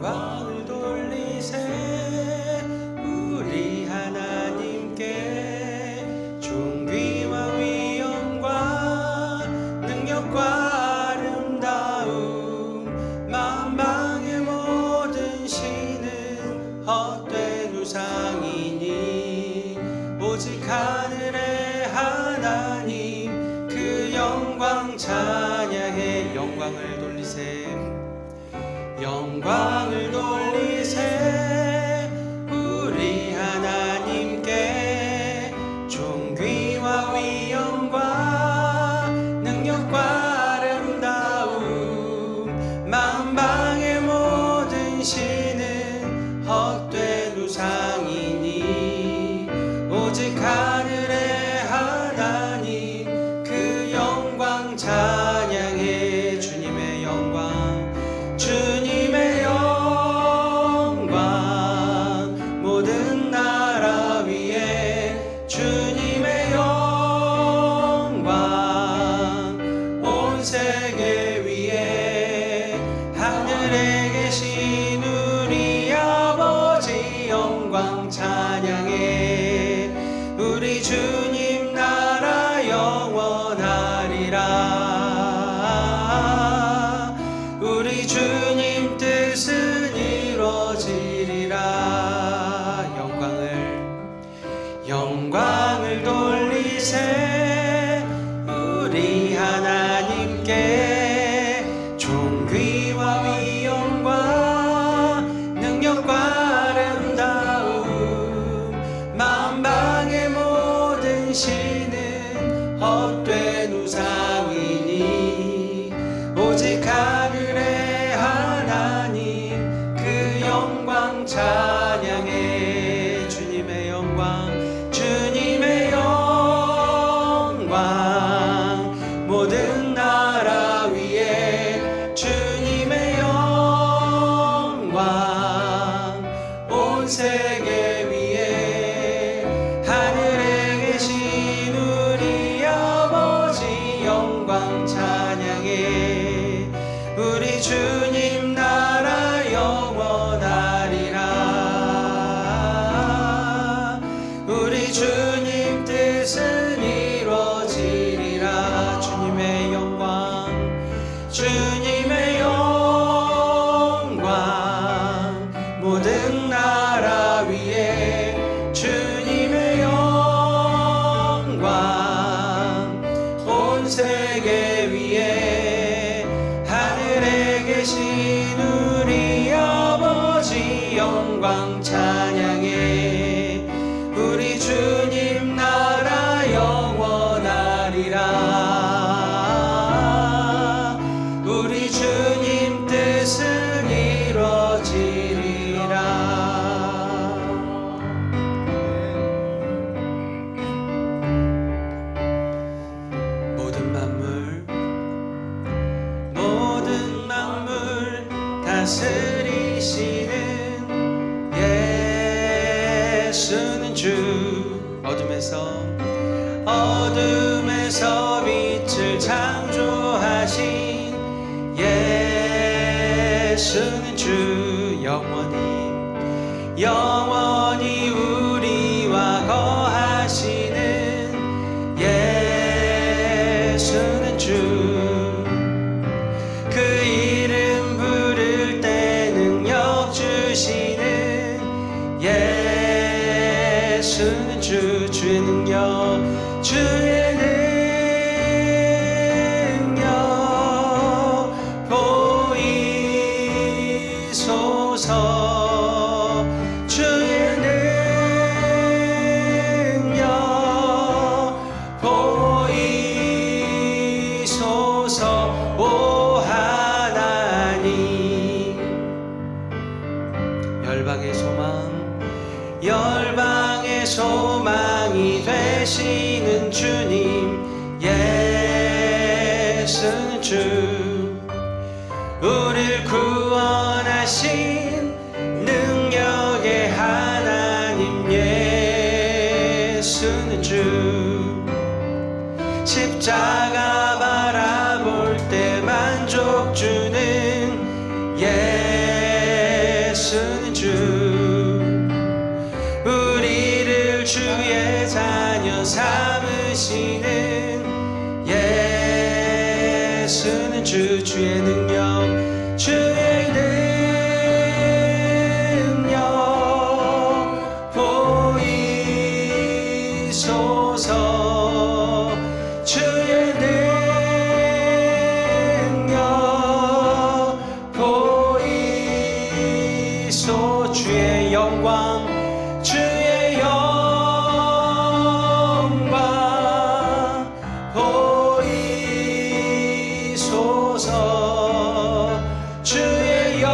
영광을 돌리세 우리 하나님께 존귀와 위엄과 능력과 아름다움 만방의 모든 신은 헛된 우상이니 오직 하늘의 하나님 그 영광 찬양해 영광을 돌리세 영광을 돌리세 우리 하나님께 존귀와 위엄과 능력과 아름다움 만방의 모든 신은 헛된 우상이니 오직 하늘의 하나님 그 영광 찬양해 주님의 영광 주님의 영광 모든 나라 위에 주님의 영광 온 세계 위에 하늘에 계신 우리 아버지 영광 찬양해 우리 주님 나라 영원하리라 우리 주님 뜻은 이루어지리라 영광을 돌리세 우리 하나님께 존귀와 위엄과 능력과 아름다움 만방의 모든 신은 헛된 우상이니 오직 하늘의 하나님 그 영광 찬양해 주님의 영광 모든 나라 위에 주님의 영광 온 세계 위에 하늘에 계신 우리 아버지 영광 찬양해 우리 주님 나라 영원하리라 우리 주님 뜻은 이루어지리라 주님의 영광 모든 나라 위에 주님의 영광 온 세계 위에 하늘에 계신 우리 아버지 영광 찬양해 우리 주님 나라 영원하리라 우리 주님 뜻은 이루어지리라 모든 만물 다스리시는 예수는 주 어둠에서 빛을 창조하신 예수는 주 영원히 우리와 거하시는 예수는 주 그 이름 부를 때 능력 주시는 예수는 주의 능력 보이소서 주의 능력 보이소서 오 하나님 열방의 소망이 되시는 주님 예수는 주 우릴 구원하신 능력의 하나님 예수는 주 십자가 바라볼 때 만족 주는 예수는 쓰는 주의 능력 주의 능력 보이소서 주의 능력 보이소 주의 영광 주의 영광 보이소서 주의 영광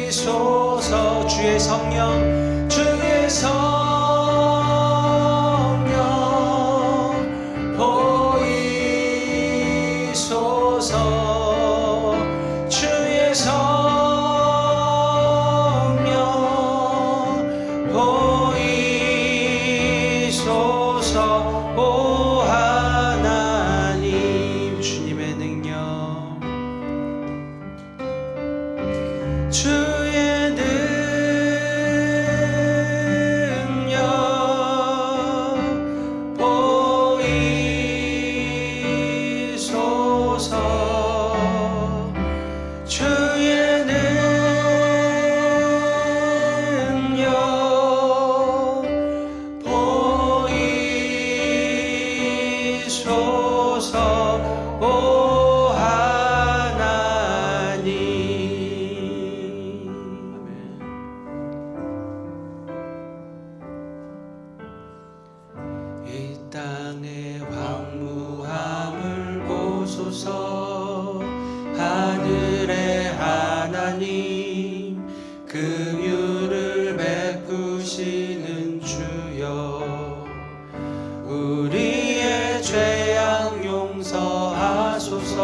보이소서 주의 성령 주의 성령 보이소서 주의 성령 보이소서 오 하나님 주님의 능력 주의 능력 보이소서 주의 능력 보이소서 오 하나님 이 땅의 황무함을 보소서 하늘의 하나님 긍휼을 베푸시는 주여 우리의 죄악 용서하소서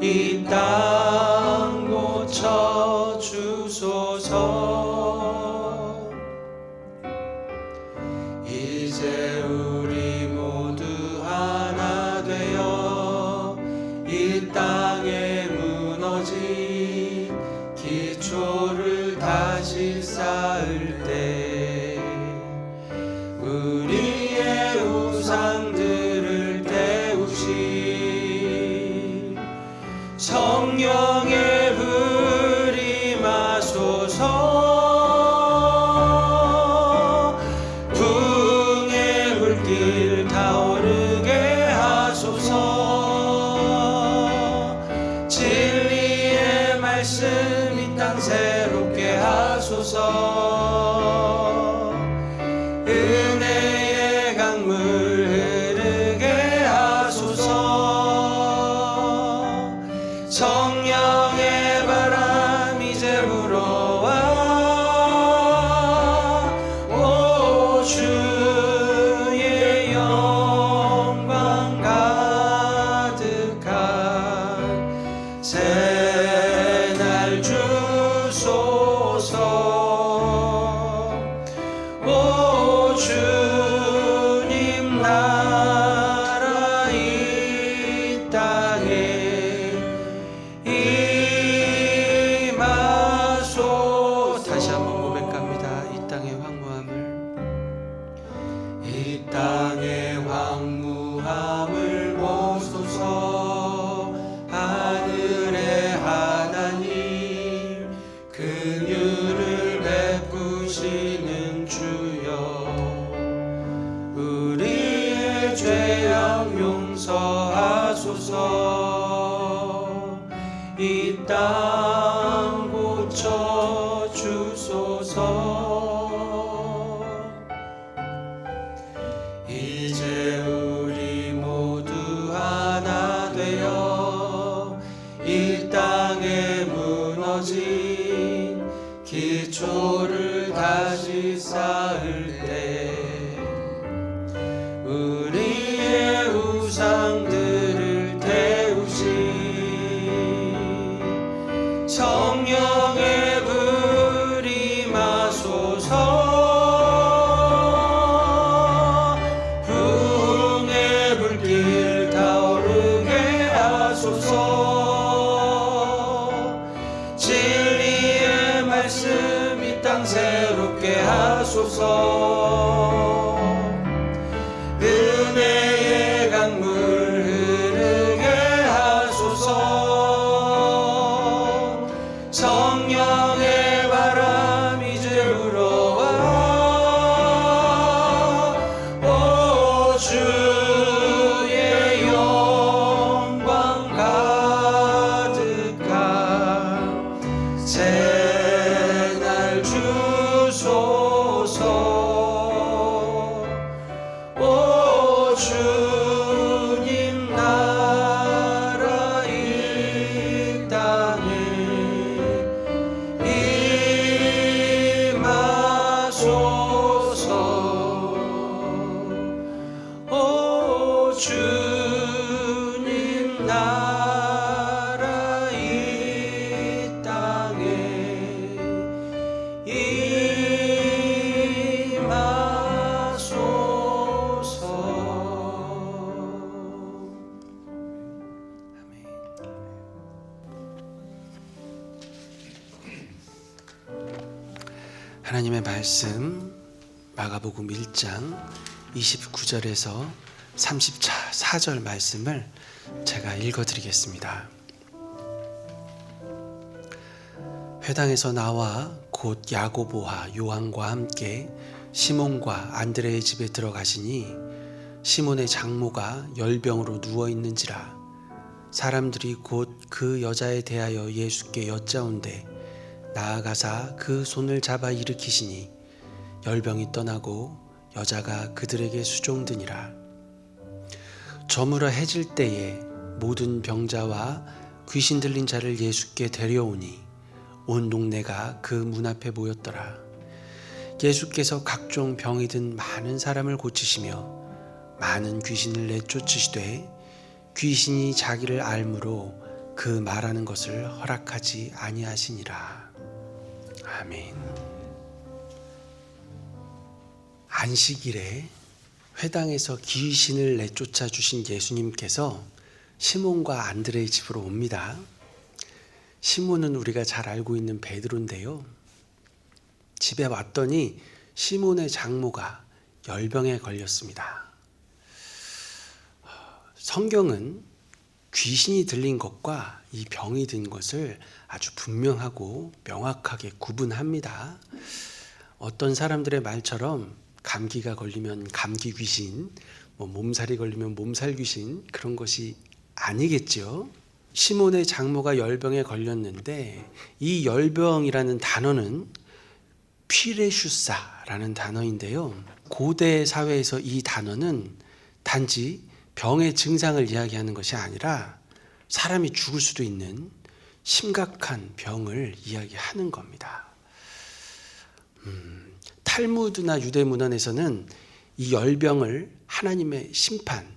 이 땅 고쳐 주소서 이제 우리 모두 하나 되어 이 땅에 무너진 기초를 다시 쌓을 때 우리의 우상들을 태우시 성령의 불이 마소서 붕의 불길 타오르게 하소서 진리의 말씀 이 땅 새롭게 하소서 은혜의 강물 흐르게 하소서 성령의 바람 이제 불어와 오 주의 영광 가득한 새날 주소서 오 주님 나라 이 땅에 임하소 다시 한번 고백합니다. 이 땅의 황무함을 보소서 하늘의 하나님 긍휼을 베푸시는 주여 우리의 죄악 용서하소서 이 땅 고쳐 주소서 이제 우리 모두 하나 되어 이 땅에 무너진 기초를 다시 쌓을 때 우리의 우상들을 태우시 하나님의 말씀 마가복음 1장 29절에서 34절 말씀을 제가 읽어드리겠습니다. 회당에서 나와 곧 야고보와 요한과 함께 시몬과 안드레의 집에 들어가시니 시몬의 장모가 열병으로 누워있는지라. 사람들이 곧 그 여자에 대하여 예수께 여짜온대 나아가사 그 손을 잡아 일으키시니 열병이 떠나고 여자가 그들에게 수종드니라. 저물어 해질 때에 모든 병자와 귀신 들린 자를 예수께 데려오니 온 동네가 그 문 앞에 모였더라. 예수께서 각종 병이 든 많은 사람을 고치시며 많은 귀신을 내쫓으시되 귀신이 자기를 알므로 그 말하는 것을 허락하지 아니하시니라. 아멘. 안식일에 회당에서 귀신을 내쫓아 주신 예수님께서 시몬과 안드레의 집으로 옵니다. 시몬은 우리가 잘 알고 있는 베드로인데요. 집에 왔더니 시몬의 장모가 열병에 걸렸습니다. 성경은 귀신이 들린 것과 이 병이 든 것을 아주 분명하고 명확하게 구분합니다. 어떤 사람들의 말처럼 감기가 걸리면 감기 귀신, 몸살이 걸리면 몸살 귀신, 그런 것이 아니겠죠. 시몬의 장모가 열병에 걸렸는데 이 열병이라는 단어는 피레슈사라는 단어인데요. 고대 사회에서 이 단어는 단지 병의 증상을 이야기하는 것이 아니라 사람이 죽을 수도 있는 심각한 병을 이야기하는 겁니다. 탈무드나 유대 문헌에서는 이 열병을 하나님의 심판,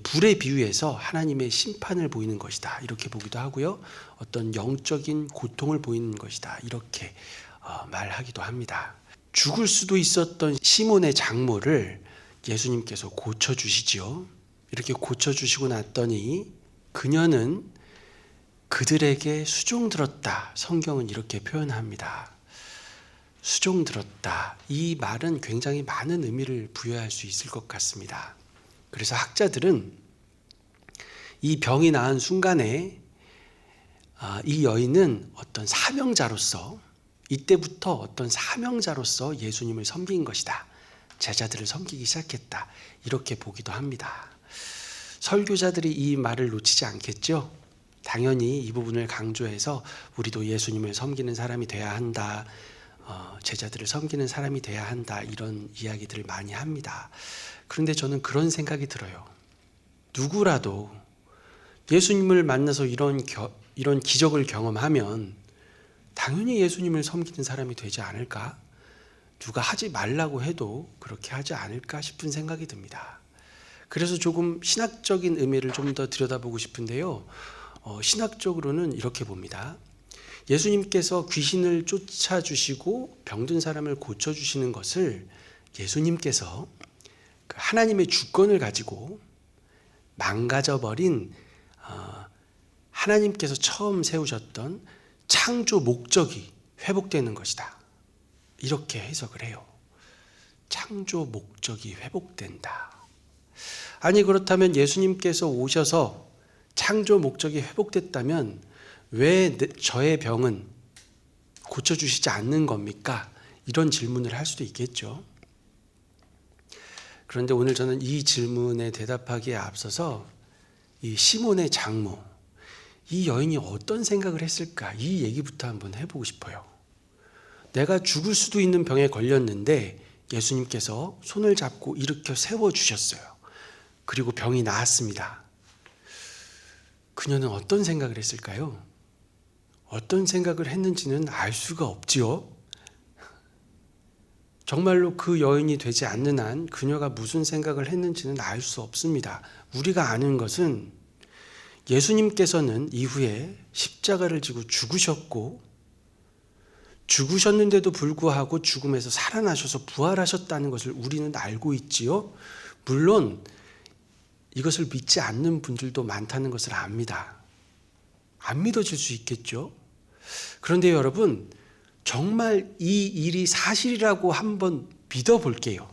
불에 비유해서 하나님의 심판을 보이는 것이다 이렇게 보기도 하고요. 어떤 영적인 고통을 보이는 것이다 이렇게 말하기도 합니다. 죽을 수도 있었던 시몬의 장모를 예수님께서 고쳐주시지요. 이렇게 고쳐주시고 났더니 그녀는 그들에게 수종들었다. 성경은 이렇게 표현합니다. 수종들었다. 이 말은 굉장히 많은 의미를 부여할 수 있을 것 같습니다. 그래서 학자들은 이 병이 나은 순간에 이 여인은 어떤 사명자로서 이때부터 어떤 사명자로서 예수님을 섬긴 것이다. 제자들을 섬기기 시작했다. 이렇게 보기도 합니다. 설교자들이 이 말을 놓치지 않겠죠? 당연히 이 부분을 강조해서 우리도 예수님을 섬기는 사람이 돼야 한다. 제자들을 섬기는 사람이 돼야 한다. 이런 이야기들을 많이 합니다. 그런데 저는 그런 생각이 들어요. 누구라도 예수님을 만나서 이런 기적을 경험하면 당연히 예수님을 섬기는 사람이 되지 않을까? 누가 하지 말라고 해도 그렇게 하지 않을까 싶은 생각이 듭니다. 그래서 조금 신학적인 의미를 좀 더 들여다보고 싶은데요. 신학적으로는 이렇게 봅니다. 예수님께서 귀신을 쫓아주시고 병든 사람을 고쳐주시는 것을 예수님께서 하나님의 주권을 가지고 망가져버린 하나님께서 처음 세우셨던 창조 목적이 회복되는 것이다. 이렇게 해석을 해요. 창조 목적이 회복된다. 아니 그렇다면 예수님께서 오셔서 창조 목적이 회복됐다면 왜 저의 병은 고쳐주시지 않는 겁니까? 이런 질문을 할 수도 있겠죠. 그런데 오늘 저는 이 질문에 대답하기에 앞서서 이 시몬의 장모, 이 여인이 어떤 생각을 했을까? 이 얘기부터 한번 해보고 싶어요. 내가 죽을 수도 있는 병에 걸렸는데 예수님께서 손을 잡고 일으켜 세워주셨어요. 그리고 병이 나았습니다. 그녀는 어떤 생각을 했을까요? 어떤 생각을 했는지는 알 수가 없지요. 정말로 그 여인이 되지 않는 한 그녀가 무슨 생각을 했는지는 알 수 없습니다. 우리가 아는 것은 예수님께서는 이후에 십자가를 지고 죽으셨고 죽으셨는데도 불구하고 죽음에서 살아나셔서 부활하셨다는 것을 우리는 알고 있지요. 물론 이것을 믿지 않는 분들도 많다는 것을 압니다. 안 믿어질 수 있겠죠. 그런데 여러분, 정말 이 일이 사실이라고 한번 믿어볼게요.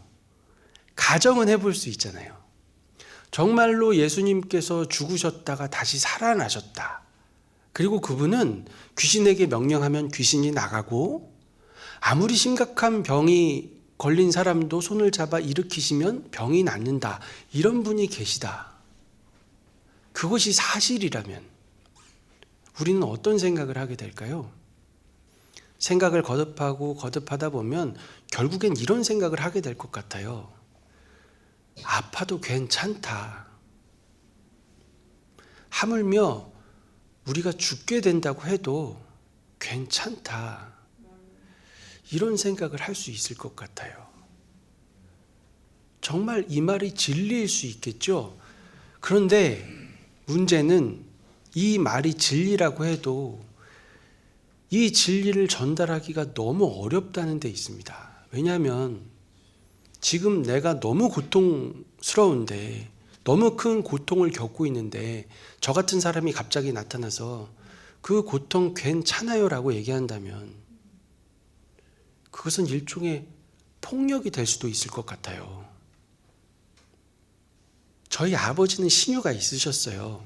가정은 해볼 수 있잖아요. 정말로 예수님께서 죽으셨다가 다시 살아나셨다. 그리고 그분은 귀신에게 명령하면 귀신이 나가고, 아무리 심각한 병이 걸린 사람도 손을 잡아 일으키시면 병이 낫는다. 이런 분이 계시다. 그것이 사실이라면 우리는 어떤 생각을 하게 될까요? 생각을 거듭하다 보면 결국엔 이런 생각을 하게 될 것 같아요. 아파도 괜찮다. 하물며 우리가 죽게 된다고 해도 괜찮다. 이런 생각을 할 수 있을 것 같아요. 정말 이 말이 진리일 수 있겠죠? 그런데 문제는 이 말이 진리라고 해도 이 진리를 전달하기가 너무 어렵다는 데 있습니다. 왜냐하면 지금 내가 너무 고통스러운데, 너무 큰 고통을 겪고 있는데 저 같은 사람이 갑자기 나타나서 그 고통 괜찮아요 라고 얘기한다면 그것은 일종의 폭력이 될 수도 있을 것 같아요. 저희 아버지는 신유가 있으셨어요.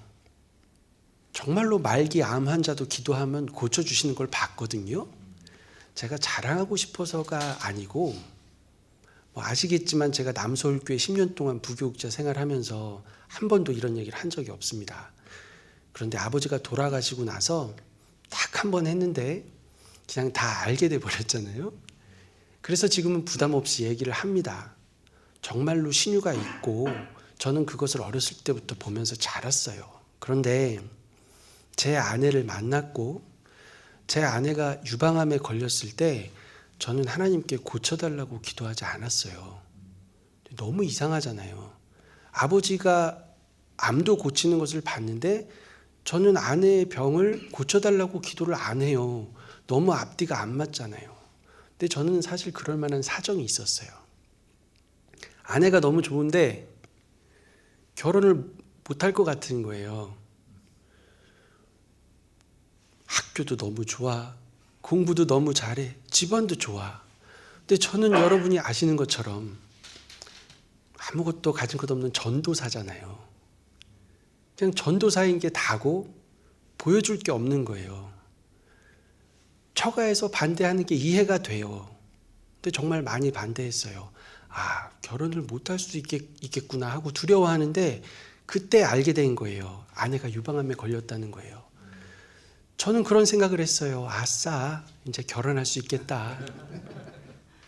정말로 말기 암 환자도 기도하면 고쳐주시는 걸 봤거든요. 제가 자랑하고 싶어서가 아니고, 아시겠지만 제가 남서울교회 10년 동안 부교육자 생활하면서 한 번도 이런 얘기를 한 적이 없습니다. 그런데 아버지가 돌아가시고 나서 딱 한 번 했는데 그냥 다 알게 돼 버렸잖아요. 그래서 지금은 부담 없이 얘기를 합니다. 정말로 신유가 있고 저는 그것을 어렸을 때부터 보면서 자랐어요. 그런데 제 아내를 만났고 제 아내가 유방암에 걸렸을 때 저는 하나님께 고쳐달라고 기도하지 않았어요. 너무 이상하잖아요. 아버지가 암도 고치는 것을 봤는데 저는 아내의 병을 고쳐달라고 기도를 안 해요. 너무 앞뒤가 안 맞잖아요. 근데 저는 사실 그럴 만한 사정이 있었어요. 아내가 너무 좋은데 결혼을 못할 것 같은 거예요. 학교도 너무 좋아, 공부도 너무 잘해, 집안도 좋아. 근데 저는 여러분이 아시는 것처럼 아무것도 가진 것 없는 전도사잖아요. 그냥 전도사인 게 다고 보여줄 게 없는 거예요. 처가에서 반대하는 게 이해가 돼요. 근데 정말 많이 반대했어요. 아, 결혼을 못할 수 있겠구나 하고 두려워하는데 그때 알게 된 거예요. 아내가 유방암에 걸렸다는 거예요. 저는 그런 생각을 했어요. 아싸, 이제 결혼할 수 있겠다.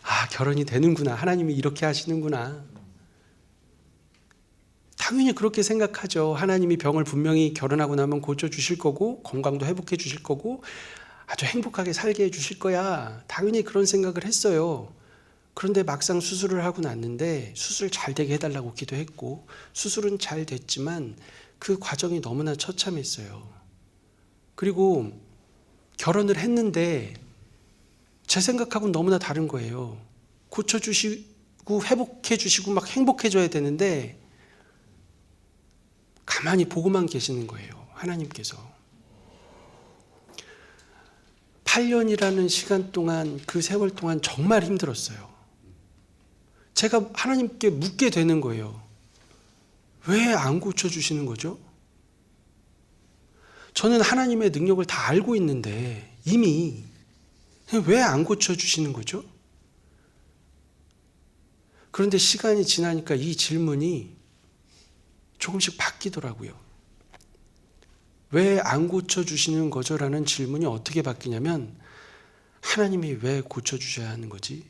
아, 결혼이 되는구나. 하나님이 이렇게 하시는구나. 당연히 그렇게 생각하죠. 하나님이 병을 분명히 결혼하고 나면 고쳐주실 거고 건강도 회복해 주실 거고 아주 행복하게 살게 해 주실 거야. 당연히 그런 생각을 했어요. 그런데 막상 수술을 하고 났는데 수술 잘 되게 해달라고 기도했고 수술은 잘 됐지만 그 과정이 너무나 처참했어요. 그리고 결혼을 했는데 제 생각하고는 너무나 다른 거예요. 고쳐주시고 회복해 주시고 막 행복해져야 되는데 가만히 보고만 계시는 거예요. 하나님께서. 8년이라는 시간 동안, 그 세월 동안 정말 힘들었어요. 제가 하나님께 묻게 되는 거예요. 왜 안 고쳐주시는 거죠? 저는 하나님의 능력을 다 알고 있는데 이미 왜 안 고쳐주시는 거죠? 그런데 시간이 지나니까 이 질문이 조금씩 바뀌더라고요. 왜 안 고쳐주시는 거죠? 라는 질문이 어떻게 바뀌냐면 하나님이 왜 고쳐주셔야 하는 거지?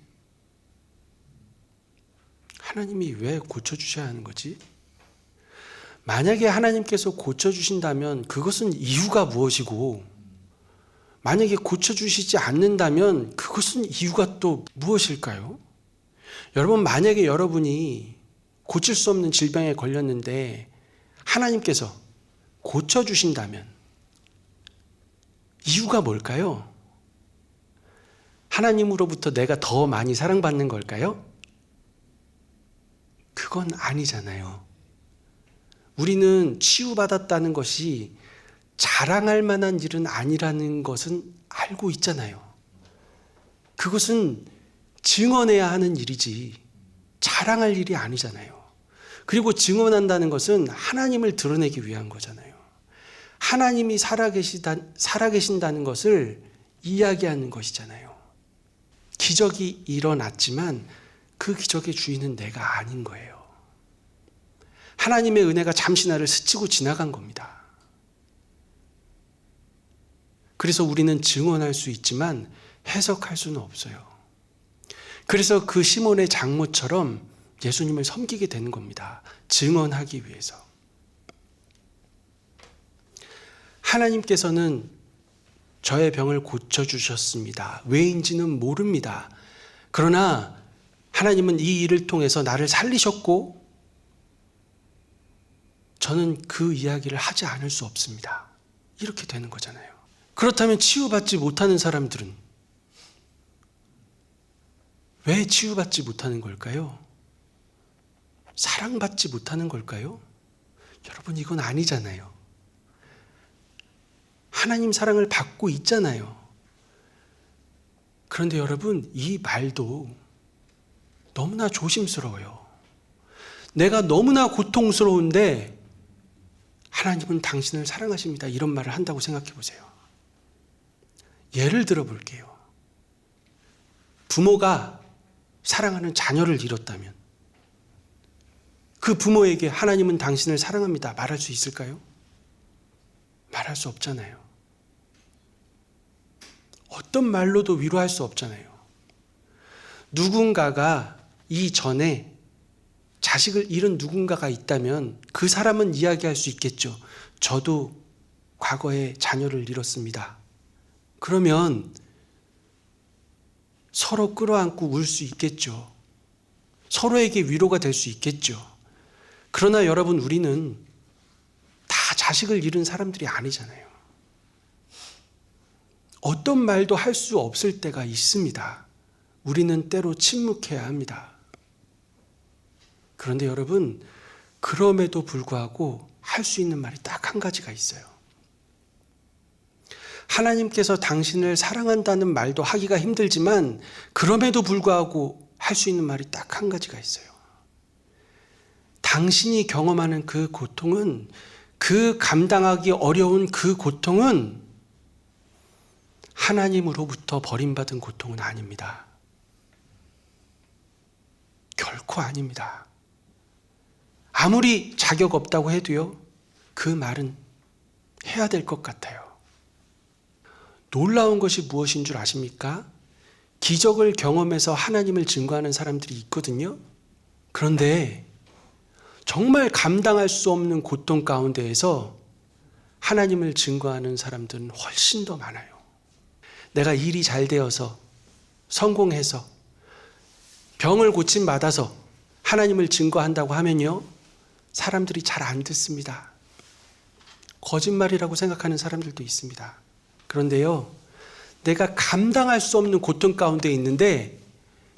하나님이 왜 고쳐주셔야 하는 거지? 만약에 하나님께서 고쳐주신다면 그것은 이유가 무엇이고 만약에 고쳐주시지 않는다면 그것은 이유가 또 무엇일까요? 여러분, 만약에 여러분이 고칠 수 없는 질병에 걸렸는데 하나님께서 고쳐주신다면 이유가 뭘까요? 하나님으로부터 내가 더 많이 사랑받는 걸까요? 그건 아니잖아요. 우리는 치유받았다는 것이 자랑할 만한 일은 아니라는 것은 알고 있잖아요. 그것은 증언해야 하는 일이지 자랑할 일이 아니잖아요. 그리고 증언한다는 것은 하나님을 드러내기 위한 거잖아요. 하나님이 살아계신다는 것을 이야기하는 것이잖아요. 기적이 일어났지만 그 기적의 주인은 내가 아닌 거예요. 하나님의 은혜가 잠시 나를 스치고 지나간 겁니다. 그래서 우리는 증언할 수 있지만 해석할 수는 없어요. 그래서 그 시몬의 장모처럼 예수님을 섬기게 되는 겁니다. 증언하기 위해서. 하나님께서는 저의 병을 고쳐주셨습니다. 왜인지는 모릅니다. 그러나 하나님은 이 일을 통해서 나를 살리셨고 저는 그 이야기를 하지 않을 수 없습니다. 이렇게 되는 거잖아요. 그렇다면 치유받지 못하는 사람들은 왜 치유받지 못하는 걸까요? 사랑받지 못하는 걸까요? 여러분, 이건 아니잖아요. 하나님 사랑을 받고 있잖아요. 그런데 여러분, 이 말도 너무나 조심스러워요. 내가 너무나 고통스러운데 하나님은 당신을 사랑하십니다. 이런 말을 한다고 생각해 보세요. 예를 들어 볼게요. 부모가 사랑하는 자녀를 잃었다면 그 부모에게 하나님은 당신을 사랑합니다. 말할 수 있을까요? 말할 수 없잖아요. 어떤 말로도 위로할 수 없잖아요. 누군가가 이전에 자식을 잃은 누군가가 있다면 그 사람은 이야기할 수 있겠죠. 저도 과거에 자녀를 잃었습니다. 그러면 서로 끌어안고 울 수 있겠죠. 서로에게 위로가 될 수 있겠죠. 그러나 여러분, 우리는 다 자식을 잃은 사람들이 아니잖아요. 어떤 말도 할 수 없을 때가 있습니다. 우리는 때로 침묵해야 합니다. 그런데 여러분, 그럼에도 불구하고 할 수 있는 말이 딱 한 가지가 있어요. 하나님께서 당신을 사랑한다는 말도 하기가 힘들지만 그럼에도 불구하고 할 수 있는 말이 딱 한 가지가 있어요. 당신이 경험하는 그 고통은, 그 감당하기 어려운 그 고통은 하나님으로부터 버림받은 고통은 아닙니다. 결코 아닙니다. 아무리 자격 없다고 해도요, 그 말은 해야 될 것 같아요. 놀라운 것이 무엇인 줄 아십니까? 기적을 경험해서 하나님을 증거하는 사람들이 있거든요. 그런데 정말 감당할 수 없는 고통 가운데에서 하나님을 증거하는 사람들은 훨씬 더 많아요. 내가 일이 잘 되어서 성공해서 병을 고침받아서 하나님을 증거한다고 하면요, 사람들이 잘 안 듣습니다. 거짓말이라고 생각하는 사람들도 있습니다. 그런데요, 내가 감당할 수 없는 고통 가운데 있는데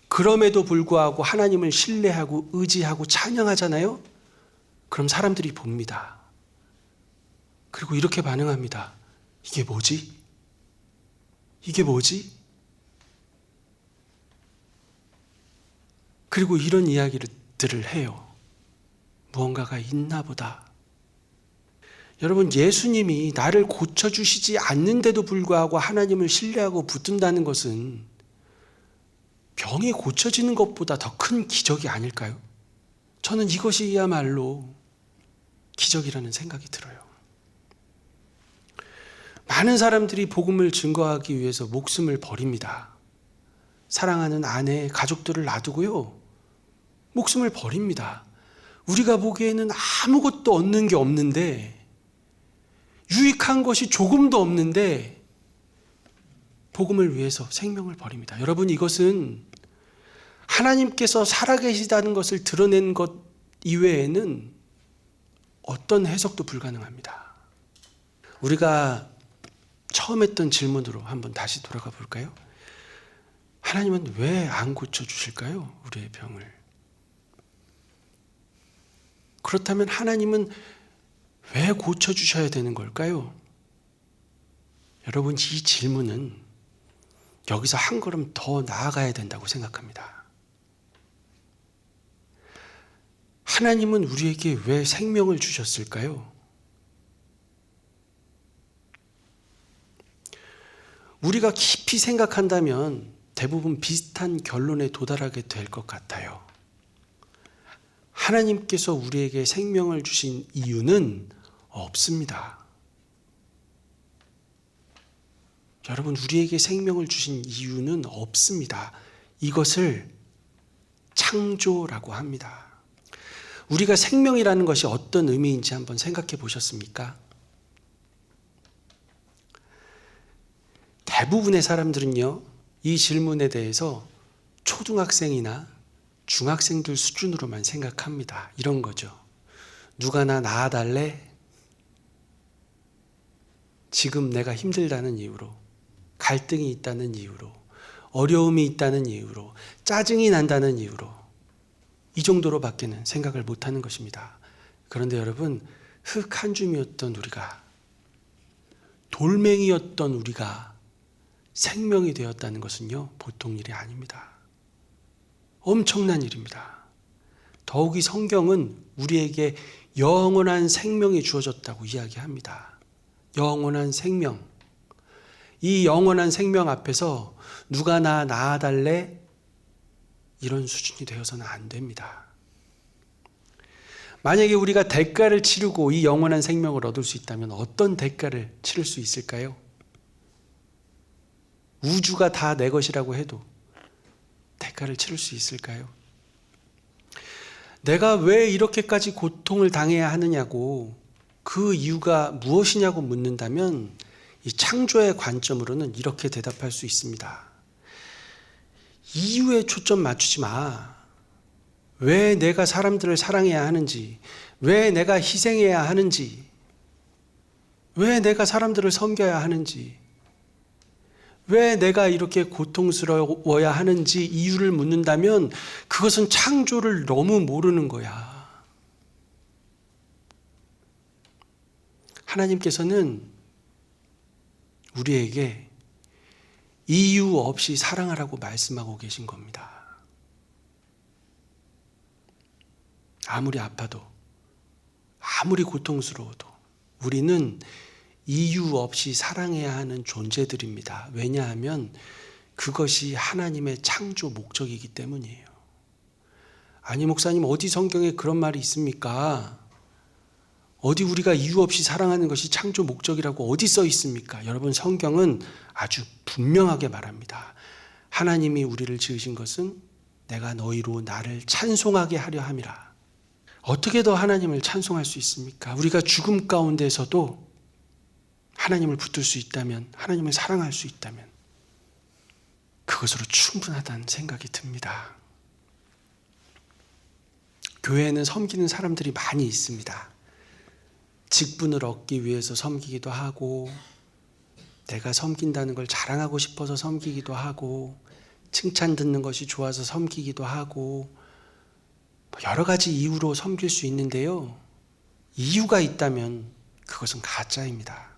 그럼에도 불구하고 하나님을 신뢰하고 의지하고 찬양하잖아요. 그럼 사람들이 봅니다. 그리고 이렇게 반응합니다. 이게 뭐지? 이게 뭐지? 그리고 이런 이야기들을 해요. 무언가가 있나 보다. 여러분, 예수님이 나를 고쳐주시지 않는데도 불구하고 하나님을 신뢰하고 붙든다는 것은 병이 고쳐지는 것보다 더 큰 기적이 아닐까요? 저는 이것이야말로 기적이라는 생각이 들어요. 많은 사람들이 복음을 증거하기 위해서 목숨을 버립니다. 사랑하는 아내, 가족들을 놔두고요, 목숨을 버립니다. 우리가 보기에는 아무것도 얻는 게 없는데, 유익한 것이 조금도 없는데 복음을 위해서 생명을 버립니다. 여러분, 이것은 하나님께서 살아계시다는 것을 드러낸 것 이외에는 어떤 해석도 불가능합니다. 우리가 처음 했던 질문으로 한번 다시 돌아가 볼까요? 하나님은 왜 안 고쳐주실까요? 우리의 병을. 그렇다면 하나님은 왜 고쳐주셔야 되는 걸까요? 여러분, 이 질문은 여기서 한 걸음 더 나아가야 된다고 생각합니다. 하나님은 우리에게 왜 생명을 주셨을까요? 우리가 깊이 생각한다면 대부분 비슷한 결론에 도달하게 될 것 같아요. 하나님께서 우리에게 생명을 주신 이유는 없습니다. 여러분, 우리에게 생명을 주신 이유는 없습니다. 이것을 창조라고 합니다. 우리가 생명이라는 것이 어떤 의미인지 한번 생각해 보셨습니까? 대부분의 사람들은요, 이 질문에 대해서 초등학생이나 중학생들 수준으로만 생각합니다. 이런 거죠. 누가 나 낳아달래? 지금 내가 힘들다는 이유로, 갈등이 있다는 이유로, 어려움이 있다는 이유로, 짜증이 난다는 이유로, 이 정도로밖에는 생각을 못하는 것입니다. 그런데 여러분, 흙 한 줌이었던 우리가, 돌멩이였던 우리가 생명이 되었다는 것은요, 보통 일이 아닙니다. 엄청난 일입니다. 더욱이 성경은 우리에게 영원한 생명이 주어졌다고 이야기합니다. 영원한 생명. 이 영원한 생명 앞에서 누가 나 낳아달래? 이런 수준이 되어서는 안 됩니다. 만약에 우리가 대가를 치르고 이 영원한 생명을 얻을 수 있다면 어떤 대가를 치를 수 있을까요? 우주가 다 내 것이라고 해도 대가를 치를 수 있을까요? 내가 왜 이렇게까지 고통을 당해야 하느냐고, 그 이유가 무엇이냐고 묻는다면 이 창조의 관점으로는 이렇게 대답할 수 있습니다. 이유에 초점 맞추지 마. 왜 내가 사람들을 사랑해야 하는지, 왜 내가 희생해야 하는지, 왜 내가 사람들을 섬겨야 하는지, 왜 내가 이렇게 고통스러워야 하는지 이유를 묻는다면 그것은 창조를 너무 모르는 거야. 하나님께서는 우리에게 이유 없이 사랑하라고 말씀하고 계신 겁니다. 아무리 아파도, 아무리 고통스러워도 우리는 이유 없이 사랑해야 하는 존재들입니다. 왜냐하면 그것이 하나님의 창조 목적이기 때문이에요. 아니, 목사님, 어디 성경에 그런 말이 있습니까? 어디 우리가 이유 없이 사랑하는 것이 창조 목적이라고 어디 써 있습니까? 여러분, 성경은 아주 분명하게 말합니다. 하나님이 우리를 지으신 것은 내가 너희로 나를 찬송하게 하려 함이라. 어떻게 더 하나님을 찬송할 수 있습니까? 우리가 죽음 가운데서도 하나님을 붙들 수 있다면, 하나님을 사랑할 수 있다면 그것으로 충분하다는 생각이 듭니다. 교회에는 섬기는 사람들이 많이 있습니다. 직분을 얻기 위해서 섬기기도 하고, 내가 섬긴다는 걸 자랑하고 싶어서 섬기기도 하고, 칭찬 듣는 것이 좋아서 섬기기도 하고, 여러 가지 이유로 섬길 수 있는데요, 이유가 있다면 그것은 가짜입니다.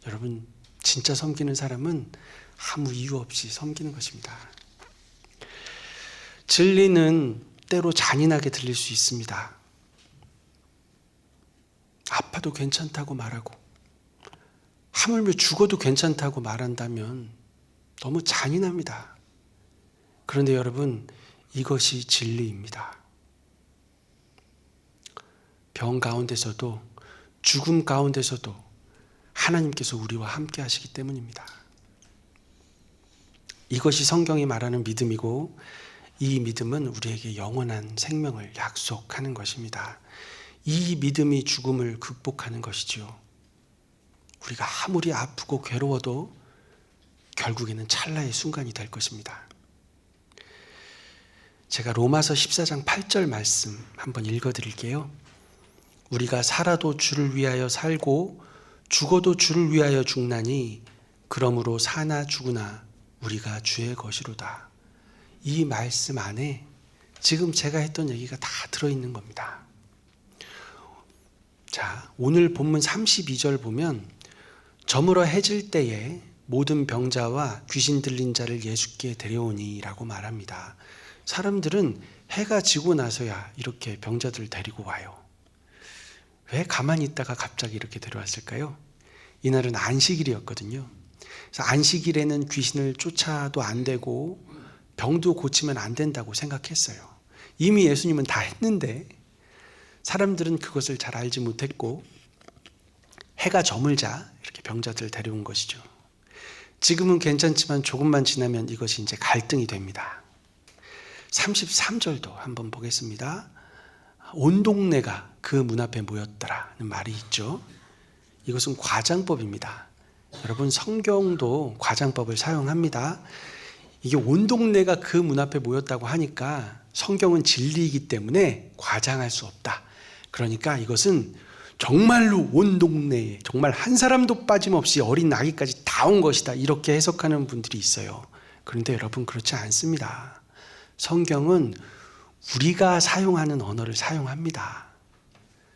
여러분, 진짜 섬기는 사람은 아무 이유 없이 섬기는 것입니다. 진리는 때로 잔인하게 들릴 수 있습니다. 아파도 괜찮다고 말하고, 하물며 죽어도 괜찮다고 말한다면 너무 잔인합니다. 그런데 여러분, 이것이 진리입니다. 병 가운데서도, 죽음 가운데서도 하나님께서 우리와 함께 하시기 때문입니다. 이것이 성경이 말하는 믿음이고, 이 믿음은 우리에게 영원한 생명을 약속하는 것입니다. 이 믿음이 죽음을 극복하는 것이죠. 우리가 아무리 아프고 괴로워도 결국에는 찰나의 순간이 될 것입니다. 제가 로마서 14장 8절 말씀 한번 읽어드릴게요. 우리가 살아도 주를 위하여 살고 죽어도 주를 위하여 죽나니 그러므로 사나 죽으나 우리가 주의 것이로다. 이 말씀 안에 지금 제가 했던 얘기가 다 들어있는 겁니다. 자, 오늘 본문 32절 보면 저물어 해질 때에 모든 병자와 귀신 들린 자를 예수께 데려오니 라고 말합니다. 사람들은 해가 지고 나서야 이렇게 병자들을 데리고 와요. 왜 가만히 있다가 갑자기 이렇게 데려왔을까요? 이날은 안식일이었거든요. 그래서 안식일에는 귀신을 쫓아도 안 되고 병도 고치면 안 된다고 생각했어요. 이미 예수님은 다 했는데 사람들은 그것을 잘 알지 못했고 해가 저물자 이렇게 병자들을 데려온 것이죠. 지금은 괜찮지만 조금만 지나면 이것이 이제 갈등이 됩니다. 33절도 한번 보겠습니다. 온 동네가 그 문 앞에 모였더라는 말이 있죠. 이것은 과장법입니다. 여러분, 성경도 과장법을 사용합니다. 이게 온 동네가 그 문 앞에 모였다고 하니까 성경은 진리이기 때문에 과장할 수 없다. 그러니까 이것은 정말로 온 동네에 정말 한 사람도 빠짐없이 어린 아기까지 다 온 것이다, 이렇게 해석하는 분들이 있어요. 그런데 여러분, 그렇지 않습니다. 성경은 우리가 사용하는 언어를 사용합니다.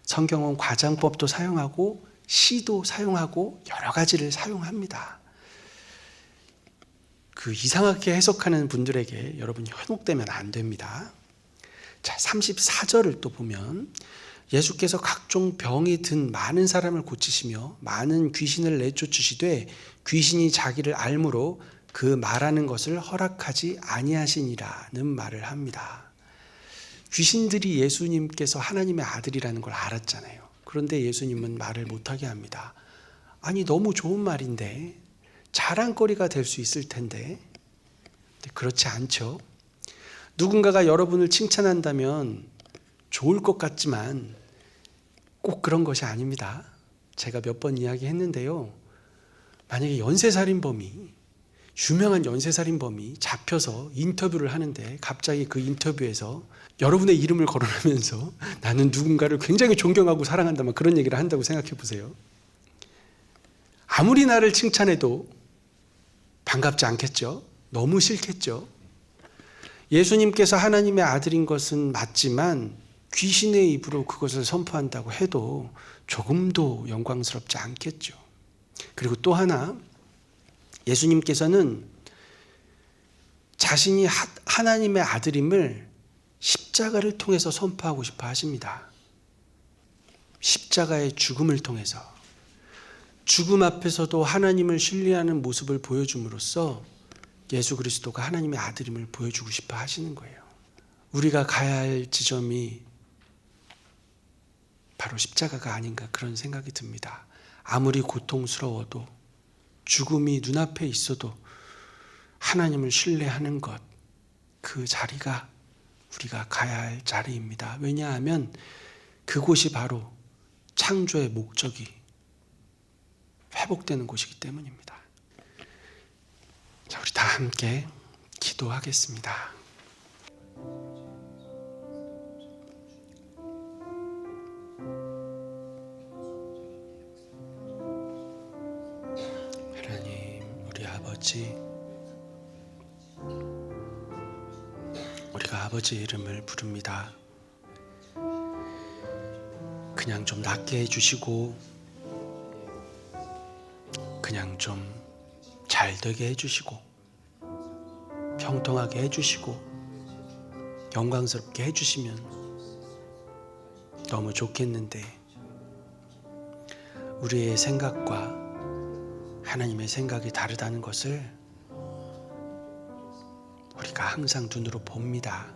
성경은 과장법도 사용하고 시도 사용하고 여러 가지를 사용합니다. 그 이상하게 해석하는 분들에게 여러분 현혹되면 안 됩니다. 자, 34절을 또 보면 예수께서 각종 병이 든 많은 사람을 고치시며 많은 귀신을 내쫓으시되 귀신이 자기를 알므로 그 말하는 것을 허락하지 아니하시니라는 말을 합니다. 귀신들이 예수님께서 하나님의 아들이라는 걸 알았잖아요. 그런데 예수님은 말을 못하게 합니다. 아니, 너무 좋은 말인데, 자랑거리가 될 수 있을 텐데. 그렇지 않죠. 누군가가 여러분을 칭찬한다면 좋을 것 같지만 꼭 그런 것이 아닙니다. 제가 몇 번 이야기했는데요. 만약에 유명한 연쇄살인범이 잡혀서 인터뷰를 하는데 갑자기 그 인터뷰에서 여러분의 이름을 거론하면서 나는 누군가를 굉장히 존경하고 사랑한다, 막 그런 얘기를 한다고 생각해 보세요. 아무리 나를 칭찬해도 반갑지 않겠죠? 너무 싫겠죠? 예수님께서 하나님의 아들인 것은 맞지만 귀신의 입으로 그것을 선포한다고 해도 조금도 영광스럽지 않겠죠. 그리고 또 하나, 예수님께서는 자신이 하나님의 아들임을 십자가를 통해서 선포하고 싶어 하십니다. 십자가의 죽음을 통해서 죽음 앞에서도 하나님을 신뢰하는 모습을 보여줌으로써 예수 그리스도가 하나님의 아들임을 보여주고 싶어 하시는 거예요. 우리가 가야 할 지점이 바로 십자가가 아닌가, 그런 생각이 듭니다. 아무리 고통스러워도 죽음이 눈앞에 있어도 하나님을 신뢰하는 것, 그 자리가 우리가 가야 할 자리입니다. 왜냐하면 그곳이 바로 창조의 목적이 회복되는 곳이기 때문입니다. 자, 우리 다 함께 기도하겠습니다. 하나님, 우리 아버지, 우리가 아버지의 이름을 부릅니다. 그냥 좀 낫게 해주시고 그냥 좀 잘 되게 해주시고 평통하게 해주시고 영광스럽게 해주시면 너무 좋겠는데, 우리의 생각과 하나님의 생각이 다르다는 것을 우리가 항상 눈으로 봅니다.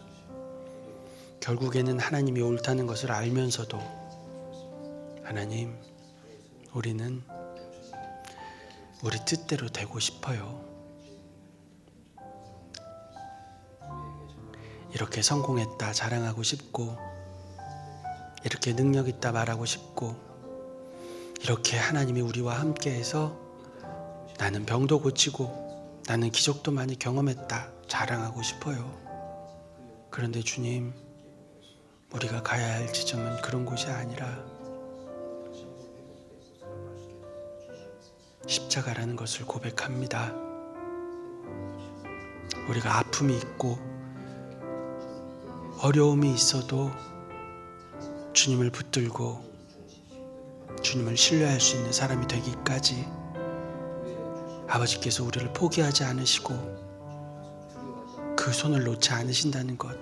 결국에는 하나님이 옳다는 것을 알면서도 하나님, 우리는 우리 뜻대로 되고 싶어요. 이렇게 성공했다 자랑하고 싶고, 이렇게 능력 있다 말하고 싶고, 이렇게 하나님이 우리와 함께해서 나는 병도 고치고 나는 기적도 많이 경험했다 자랑하고 싶어요. 그런데 주님, 우리가 가야 할 지점은 그런 곳이 아니라 십자가라는 것을 고백합니다. 우리가 아픔이 있고 어려움이 있어도 주님을 붙들고 주님을 신뢰할 수 있는 사람이 되기까지 아버지께서 우리를 포기하지 않으시고 그 손을 놓지 않으신다는 것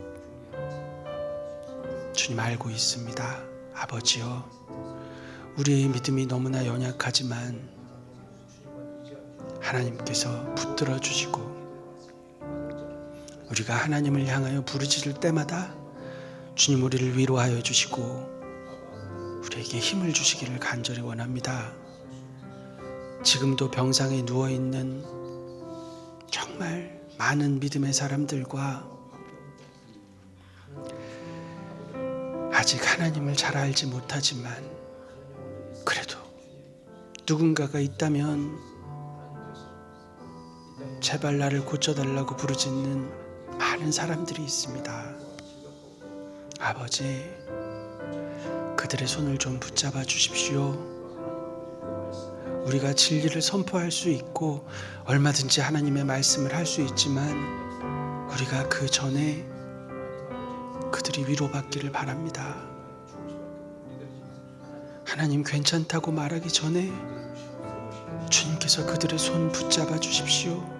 주님 알고 있습니다. 아버지여, 우리의 믿음이 너무나 연약하지만 하나님께서 붙들어 주시고 우리가 하나님을 향하여 부르짖을 때마다 주님 우리를 위로하여 주시고 우리에게 힘을 주시기를 간절히 원합니다. 지금도 병상에 누워있는 정말 많은 믿음의 사람들과 아직 하나님을 잘 알지 못하지만 그래도 누군가가 있다면 제발 나를 고쳐달라고 부르짖는 많은 사람들이 있습니다. 아버지, 그들의 손을 좀 붙잡아 주십시오. 우리가 진리를 선포할 수 있고 얼마든지 하나님의 말씀을 할 수 있지만 우리가 그 전에 그들이 위로받기를 바랍니다. 하나님 괜찮다고 말하기 전에 주님께서 그들의 손 붙잡아 주십시오.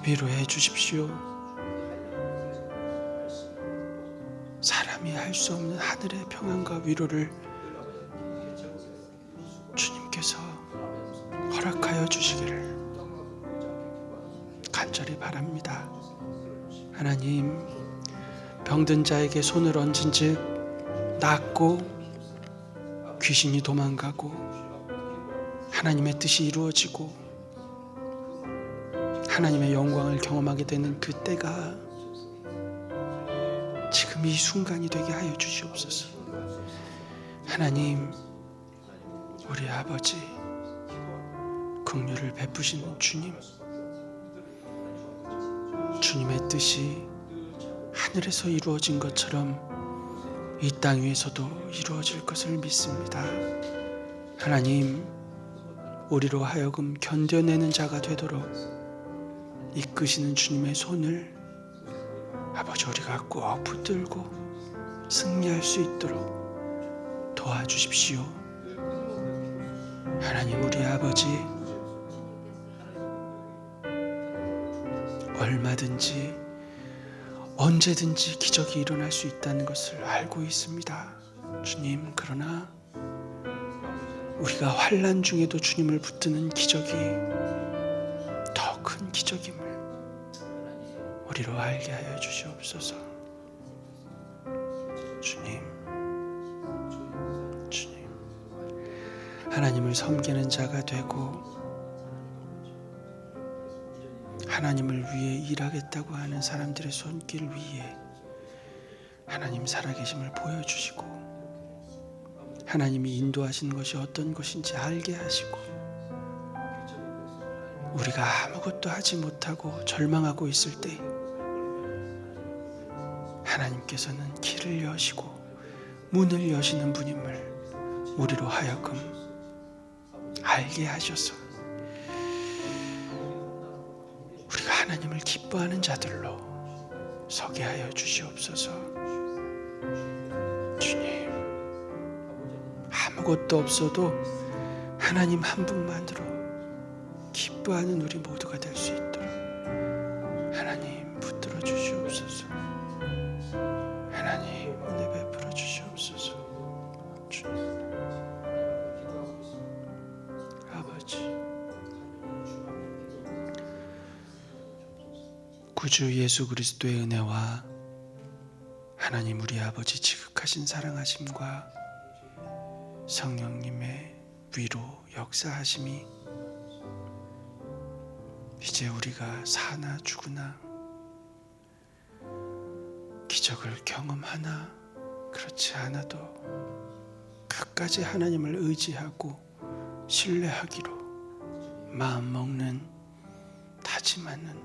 위로해 주십시오. 사람이 할 수 없는 하늘의 평안과 위로를 주님께서 허락하여 주시기를 간절히 바랍니다. 하나님, 병든 자에게 손을 얹은즉 낫고 귀신이 도망가고 하나님의 뜻이 이루어지고 하나님의 영광을 경험하게 되는 그 때가 지금 이 순간이 되게 하여 주시옵소서. 하나님, 우리 아버지, 긍휼을 베푸시는 주님, 주님의 뜻이 하늘에서 이루어진 것처럼 이 땅 위에서도 이루어질 것을 믿습니다. 하나님, 우리로 하여금 견뎌내는 자가 되도록 이끄시는 주님의 손을 아버지 우리가 꼭 붙들고 승리할 수 있도록 도와주십시오. 하나님, 우리 아버지, 얼마든지 언제든지 기적이 일어날 수 있다는 것을 알고 있습니다. 주님, 그러나 우리가 환난 중에도 주님을 붙드는 기적이 더 큰 기적임을 우리로 알게 하여 주시옵소서. 주님, 하나님을 섬기는 자가 되고 하나님을 위해 일하겠다고 하는 사람들의 손길 위에 하나님 살아계심을 보여주시고 하나님이 인도하시는 것이 어떤 것인지 알게 하시고 우리가 아무것도 하지 못하고 절망하고 있을 때 하나님께서는 길을 여시고 문을 여시는 분임을 우리로 하여금 알게 하셔서 우리가 하나님을 기뻐하는 자들로 서게 하여 주시옵소서. 주님, 아무것도 없어도 하나님 한 분만으로 기뻐하는 우리 모두가 될 수 있도록 하나님 붙들어 주시옵소서. 하나님 은혜 베풀어 주시옵소서. 주님, 아버지, 구주 예수 그리스도의 은혜와 하나님 우리 아버지 지극하신 사랑하심과 성령님의 위로 역사하심이 이제 우리가 사나 죽으나 기적을 경험하나 그렇지 않아도 끝까지 하나님을 의지하고 신뢰하기로 마음먹는 다짐하는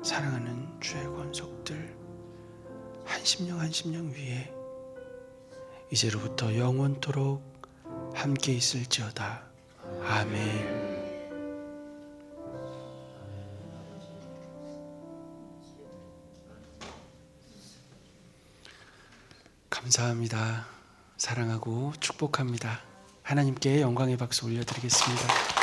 사랑하는 주의 권속들 한 심령 한 심령 위에 이제로부터 영원토록 함께 있을지어다. 아멘. 감사합니다. 사랑하고 축복합니다. 하나님께 영광의 박수 올려드리겠습니다.